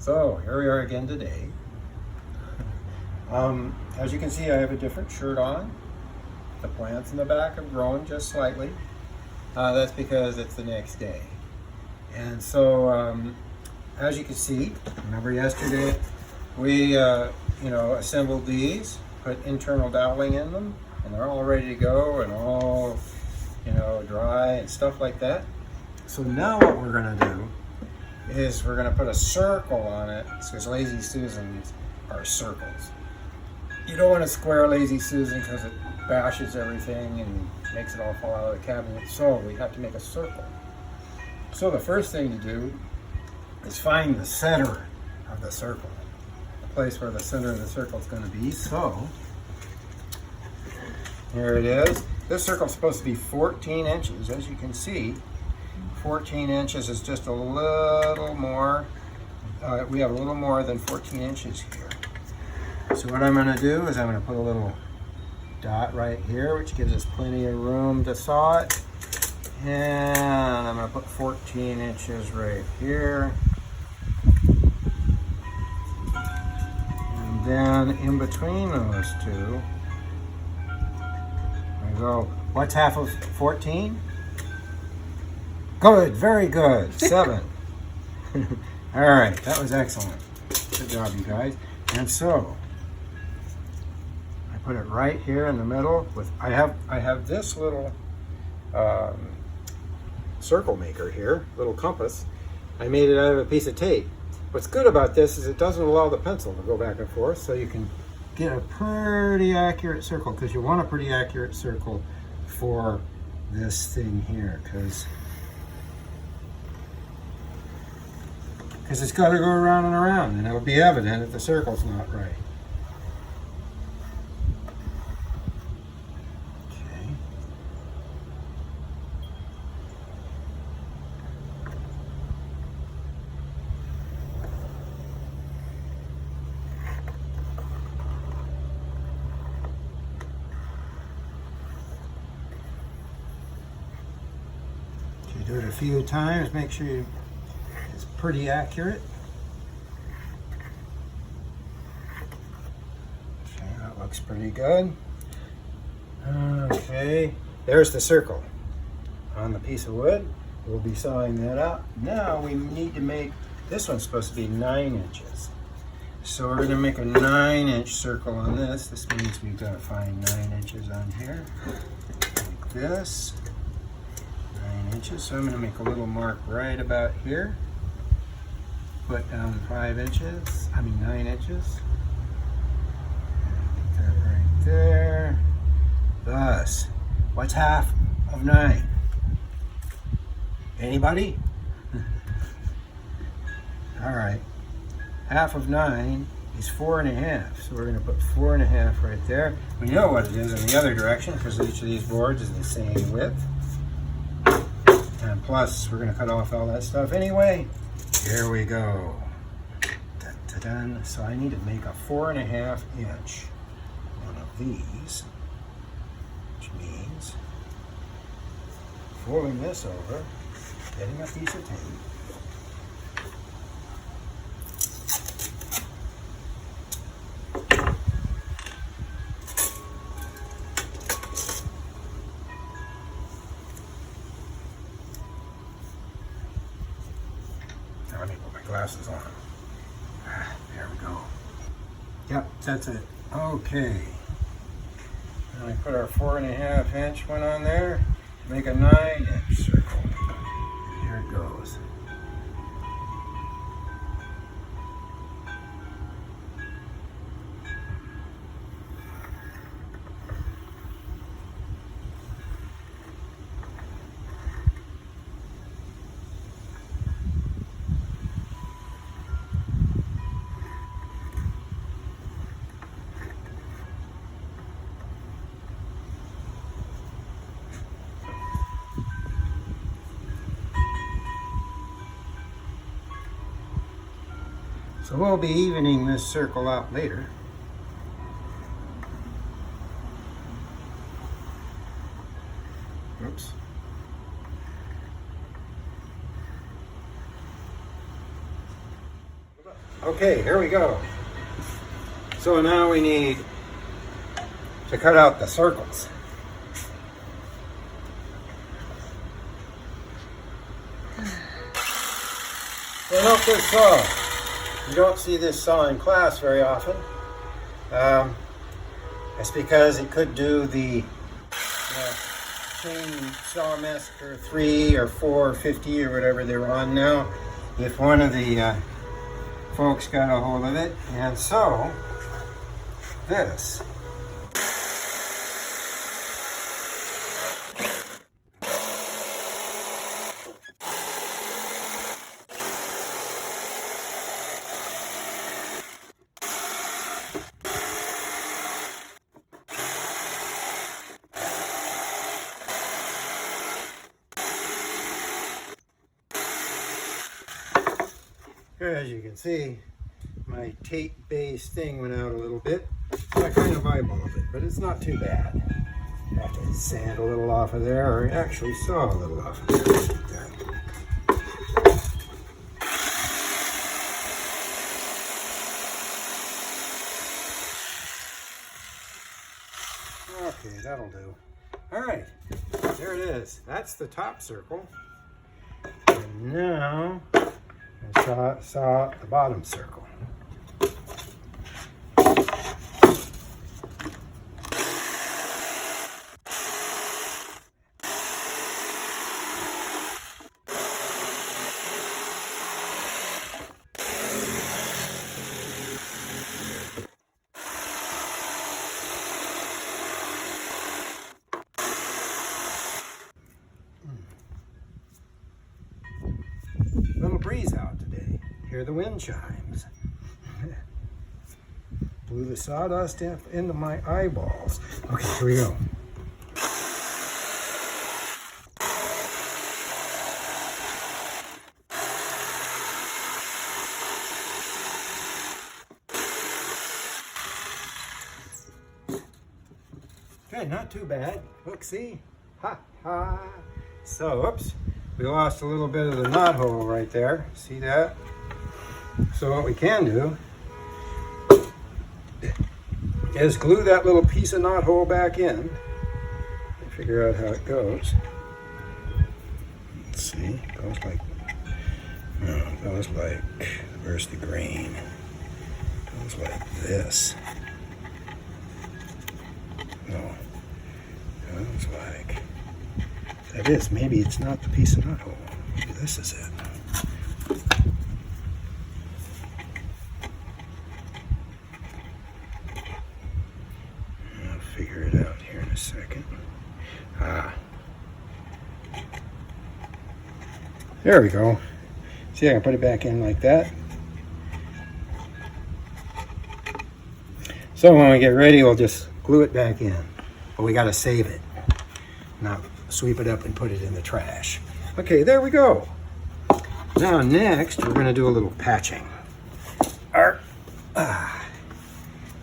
So here we are again today. As you can see, I have a different shirt on. The plants in the back have grown just slightly. That's because it's the next day. And so, as you can see, remember yesterday, we assembled these, put internal doweling in them, and they're all ready to go and all dry and stuff like that. So now what we're gonna do is we're gonna put a circle on it, because Lazy Susans are circles. You don't want to square Lazy Susan because it bashes everything and makes it all fall out of the cabinet. So we have to make a circle. So the first thing to do is find the center of the circle, the place where the center of the circle is going to be. So here it is. This circle is supposed to be 14 inches. As you can see, 14 inches is just a little more. We have a little more than 14 inches here. So what I'm going to do is I'm going to put a little dot right here, which gives us plenty of room to saw it. And I'm going to put 14 inches right here. And then in between those two, I go, what's half of 14? Good, very good, 7. All right, that was excellent. Good job, you guys. And so, I put it right here in the middle. I have this little circle maker here, little compass. I made it out of a piece of tape. What's good about this is it doesn't allow the pencil to go back and forth, so you can get a pretty accurate circle, because you want a pretty accurate circle for this thing here, because it's got to go around and around, and it will be evident if the circle's not right. Okay. So you do it a few times, make sure it's pretty accurate. Okay, that looks pretty good. Okay, there's the circle on the piece of wood. We'll be sawing that out. Now we need to make, this one's supposed to be 9 inches. So we're going to make a 9-inch circle on this. This means we've got to find 9 inches on here, like this. 9 inches. So I'm going to make a little mark right about here. Put down 9 inches. Put that right there. Thus, what's half of 9? Anybody? All right. Half of 9 is 4.5. So we're going to put 4.5 right there. We know what it is in the other direction because each of these boards is the same width. And plus, we're going to cut off all that stuff anyway. Here we go. Dun-dun-dun. So I need to make a 4.5 inch one of these, which means folding this over, getting a piece of tape, let me put my glasses on. There we go. Yep, that's it. Okay. Now we put our 4.5 inch one on there. Make a 9-inch circle. Here it goes. So we'll be evening this circle out later. Oops. Okay, here we go. So now we need to cut out the circles. So note this saw. You don't see this saw in class very often. That's because it could do the Chainsaw Massacre 3 or 4 or 50 or whatever they're on now, if one of the folks got a hold of it. And so, this. As you can see, my tape-based thing went out a little bit. I kind of eyeballed it, but it's not too bad. I have to sand a little off of there, or actually saw a little off of there. Okay, that'll do. All right, there it is. That's the top circle. And now, I saw the bottom circle. Little breeze out today. Hear the wind chimes. Blew the sawdust into my eyeballs. Okay, here we go. Okay, not too bad. Look, see? Ha ha. So, oops. We lost a little bit of the knot hole right there. See that? So what we can do is glue that little piece of knot hole back in and figure out how it goes. Let's see. It goes like, no, it goes like, where's the grain? It goes like this. No, it goes like, that is, maybe it's not the piece of knot hole. Maybe this is it. I'll figure it out here in a second. There we go. See, I can put it back in like that. So when we get ready, we'll just glue it back in. But we got to save it. Not sweep it up and put it in the trash. Okay, there we go. Now next, we're going to do a little patching.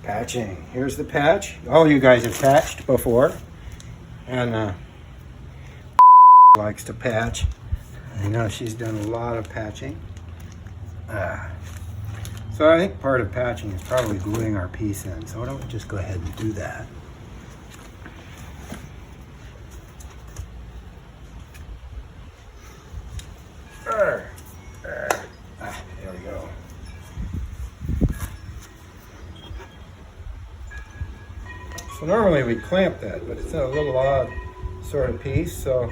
Patching. Here's the patch. All you guys have patched before. And likes to patch. I know she's done a lot of patching. So I think part of patching is probably gluing our piece in. So why don't we just go ahead and do that. There we go. So normally we clamp that, but it's a little odd sort of piece. So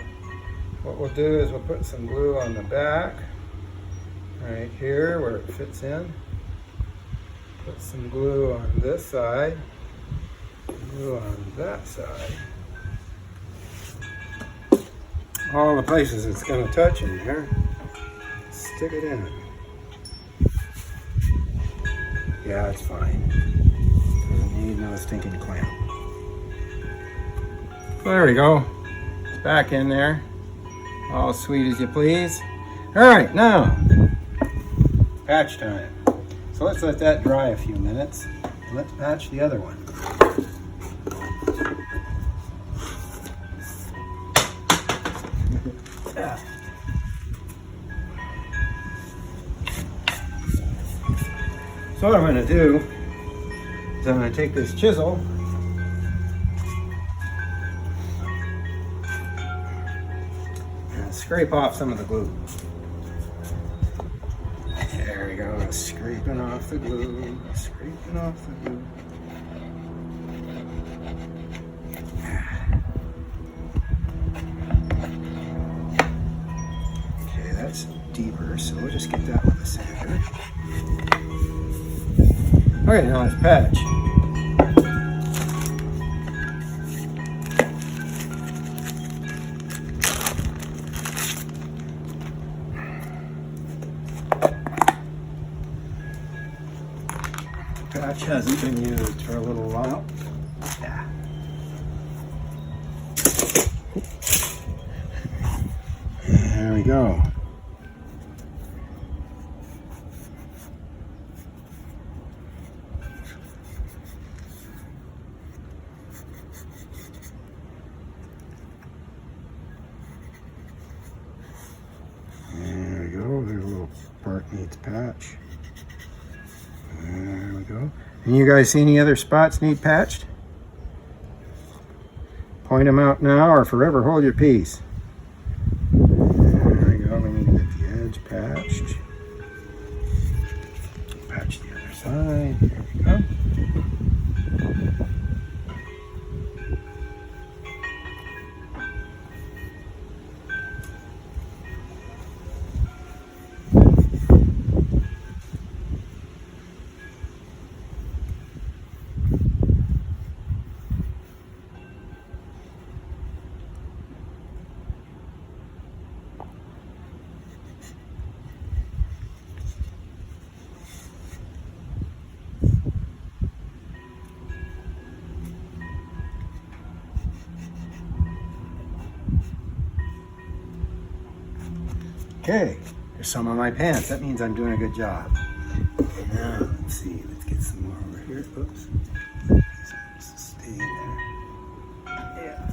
what we'll do is we'll put some glue on the back, right here where it fits in. Put some glue on this side, glue on that side. All the places it's going to touch in here. Stick it in. Yeah, it's fine. Doesn't need no stinking clamp. So there we go. It's back in there. All sweet as you please. All right, now, patch time. So let's let that dry a few minutes. And let's patch the other one. So what I'm going to do is I'm going to take this chisel and scrape off some of the glue. There we go, scraping off the glue, scraping off the glue. Okay, that's deeper, so we'll just get that with a sander. Okay, now let's patch. Patch hasn't been used for a little while. Yeah. There we go. There we go. There's a little part needs patch. There we go. And you guys see any other spots need patched? Point them out now or forever hold your peace. There we go. We need to get the edge patched. Patch the other side. Here we go. Okay, there's some on my pants. That means I'm doing a good job. Now, let's see. Let's get some more over here. Oops. Stay in there. Yeah.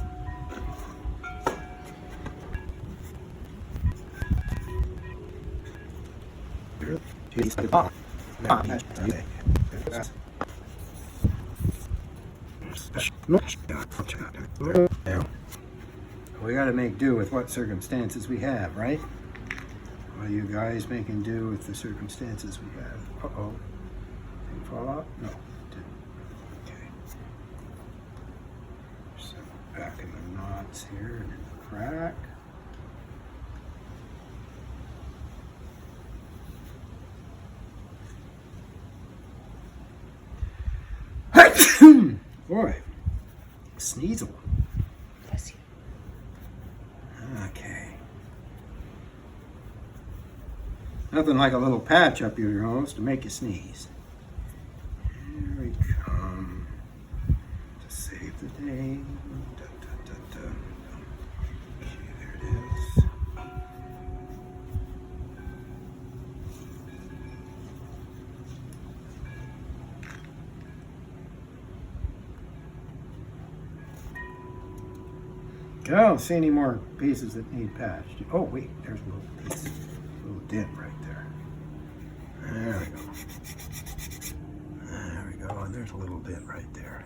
We got to make do with what circumstances we have, right? Are you guys making do with the circumstances we have? Uh-oh. Did it fall out? No, it didn't. Okay. So back in the knots here and in the crack. Boy, sneasel. Bless you. Okay. Nothing like a little patch up your nose to make you sneeze. Here we come. To save the day. Dun, dun, dun, dun. Okay, there it is. I don't see any more pieces that need patched. Oh wait, there's a little piece, a little dent right there. There we go. There we go, and there's a little dent right there.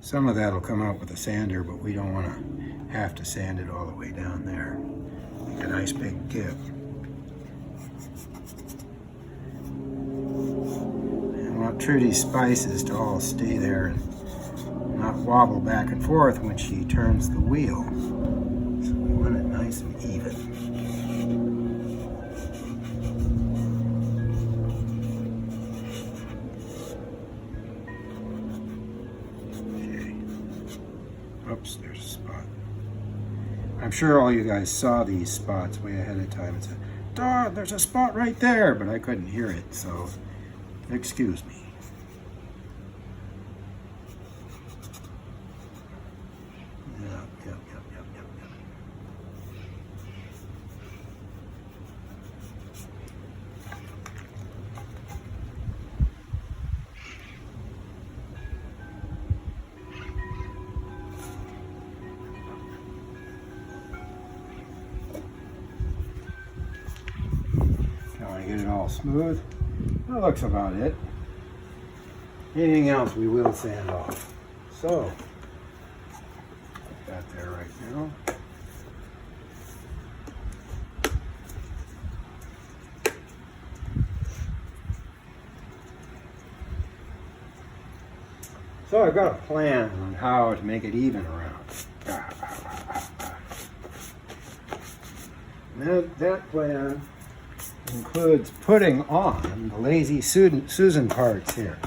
Some of that'll come out with a sander, but we don't want to have to sand it all the way down there. Make a nice big dip. And I want Trudy's spices to all stay there and not wobble back and forth when she turns the wheel. So we want it nice and even. Okay. Oops, there's a spot. I'm sure all you guys saw these spots way ahead of time and said, "Dad, there's a spot right there," but I couldn't hear it, so excuse me. want to get it all smooth. That looks about it. Anything else we will sand off. So, put that there right now. So I've got a plan on how to make it even around. And that plan includes putting on the Lazy Susan parts here.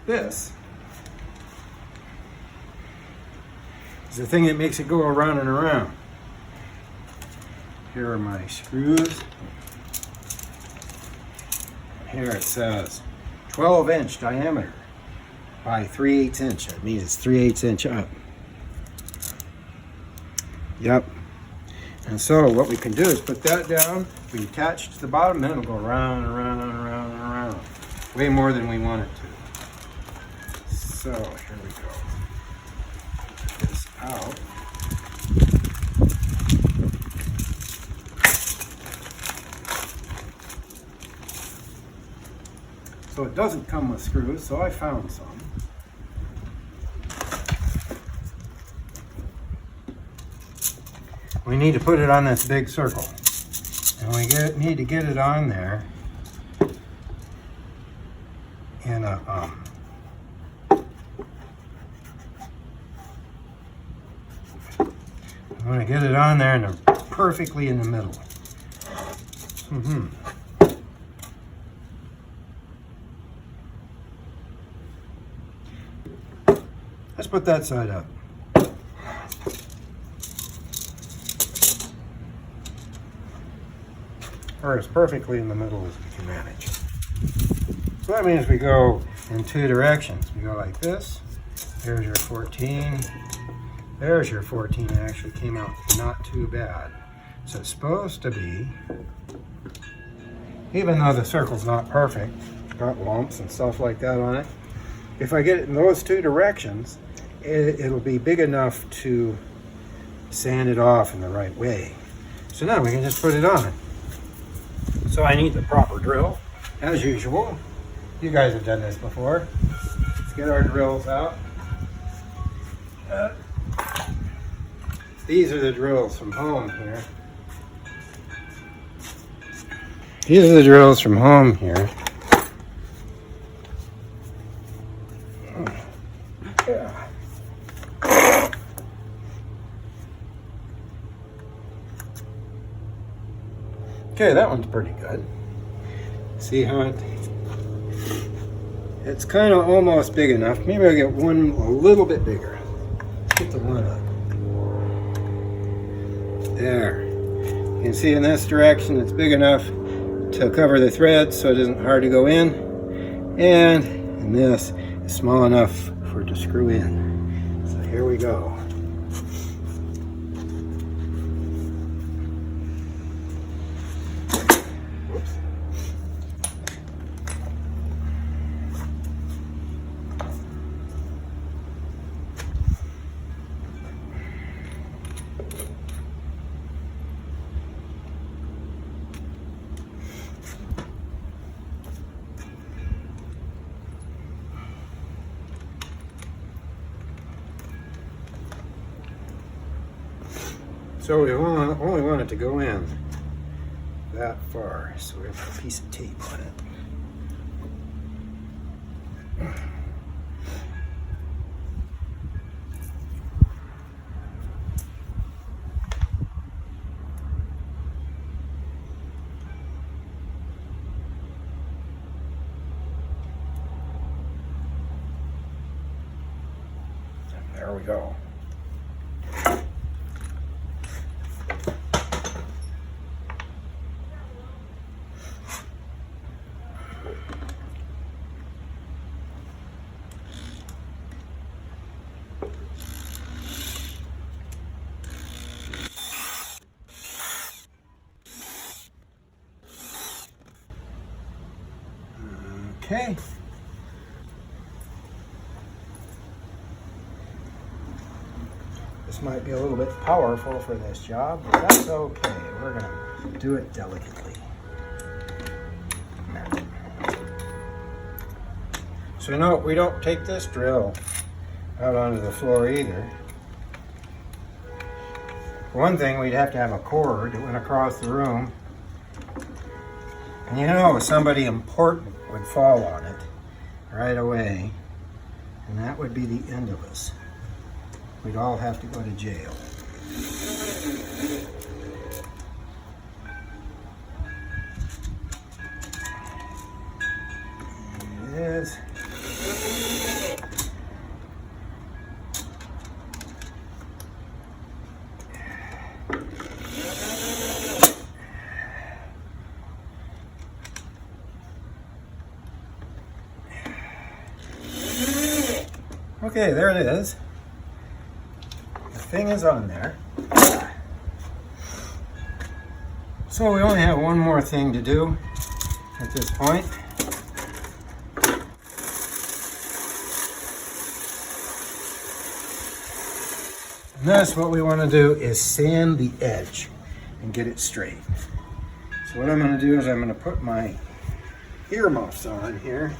This is the thing that makes it go around and around. Here are my screws. Here it says 12-inch diameter by 3/8 inch. That means it's 3/8 inch up. Yep. And so what we can do is put that down, we attach it to the bottom, then it'll go around and around and around and around. Way more than we want it to. So here we go. Get this out. So it doesn't come with screws, so I found some. We need to put it on this big circle. And we need to get it on there in a I want to get it on there and perfectly in the middle. Let's put that side up. Or as perfectly in the middle as we can manage. So that means we go in two directions. We go like this. There's your 14. There's your 14. It actually came out not too bad. So it's supposed to be, even though the circle's not perfect, got lumps and stuff like that on it. If I get it in those two directions, it'll be big enough to sand it off in the right way. So now we can just put it on. So I need the proper drill, as usual. You guys have done this before. Let's get our drills out. These are the drills from home here. These are the drills from home here. Yeah. Okay, that one's pretty good. See how it's kind of almost big enough. Maybe I'll get one a little bit bigger. Get the one up. There. You can see in this direction it's big enough to cover the thread so it isn't hard to go in. And in this, it's small enough for it to screw in. So here we go. So we only want it to go in that far, so we have a piece of tape on it. There we go. Okay. This might be a little bit powerful for this job, but that's okay. We're gonna do it delicately. So no, we don't take this drill out onto the floor either. For one thing, we'd have to have a cord that went across the room. And you know, somebody important would fall on it right away, and that would be the end of us. We'd all have to go to jail. There it is. Okay, there it is. The thing is on there. So we only have one more thing to do at this point. And that's what we want to do, is sand the edge and get it straight. So what I'm going to do is I'm going to put my earmuffs on here.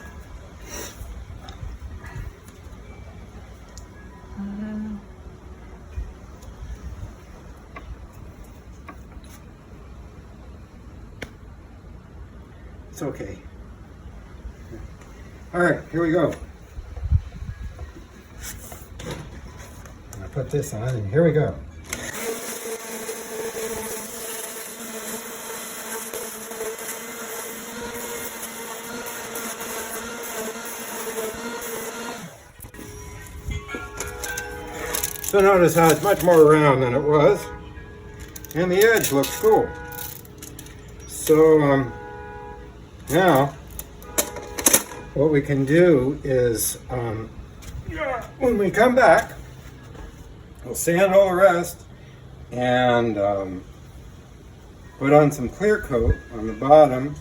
It's okay. All right, here we go. I'm gonna put this on, and here we go. So notice how it's much more round than it was, and the edge looks cool. So now what we can do is when we come back, we'll sand all the rest and put on some clear coat on the bottom,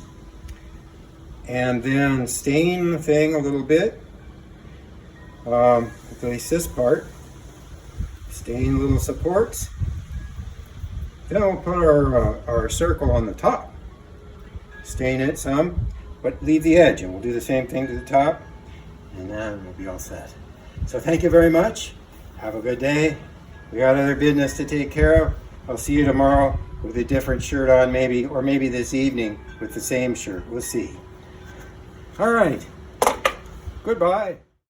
and then stain the thing a little bit, at least this part. Stain little supports. Then we'll put our circle on the top. Stain it some, but leave the edge, and we'll do the same thing to the top, and then we'll be all set. So thank you very much. Have a good day. We got other business to take care of. I'll see you tomorrow with a different shirt on, maybe, or maybe this evening with the same shirt. We'll see. All right. Goodbye.